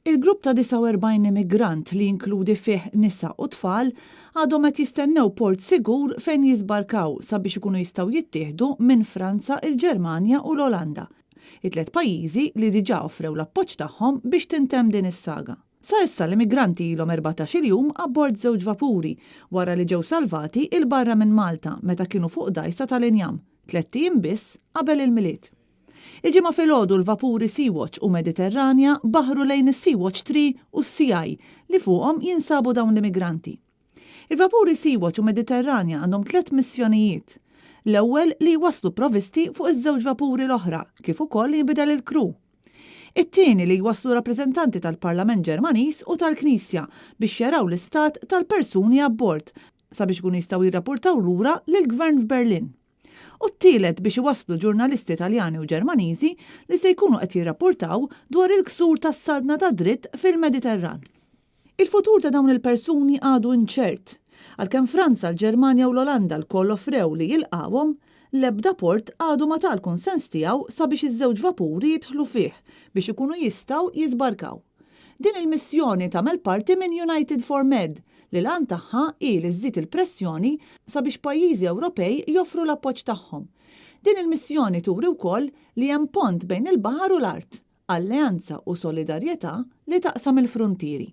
Il-grupp ta' 49 immigrant li jinkludi fih nisa u tfal għadhom qed jistennew port sigur fejn jisbarkaw sabiex ikunu jistgħu jittieħdu minn Franza, il-Ġermanja u l-Olanda. It-tliet pajjiżi li diġà offrew l-appoġġ tagħhom biex tintemm din is-saga. Sa issa l-immigranti ilhom 14-il jum abbord żewġ vapuri wara li ġew salvati il-barra minn Malta meta kienu fuq dajsa tal-injam, 3 ijiem biss qabel il-milied. Il-ġimgħa filgħodu l-vapuri Sea-Watch u Mediterranja baħru lejn is-Sea-Watch 3 u s-CI li fuqhom jinsabu dawn l-immigranti. Il-vapuri Sea-Watch u Mediterranja għandhom 3 missjonijiet. L-ewwel li jwasslu provvisti fuq iż-żewġ vapuri l-oħra, kif ukoll jinbidel il-kru. It-tieni li jwasslu rappreżentanti tal-Parlament Ġermaniż u tal-Knisja biex jaraw l-istat tal-persuni abbord sabiex kun jistgħu jirrapportaw lura lill-Gvern f'Berlin. U t-tielet biex iwasslu ġurnalisti Taljani u Ġermaniżi li se jkunu qed jirrapportaw dwar il-ksur tas-sadna ta' dritt fil-Mediterran. Il-futur ta' dawn il-persuni għadu inċert. Għalkemm Franza, l-Ġermanja u l-Olanda l-koll offrew li jilqawhom, l-ebda port għadu ma tal-konsens tiegħu sabiex iż-żewġ vapuri jidħlu fih biex ikunu jistgħu jisbarkaw. Din il-missjoni tagħmel parti minn United for Med li l-għan tagħha hi li żżid il-pressjoni sabiex pajjiżi Ewropej joffru l-appoġġ tagħhom. Din il-missjoni turi wkoll li hemm pont bejn il-baħar u l-art, alleanza u solidarjetà li taqsam il-fruntieri.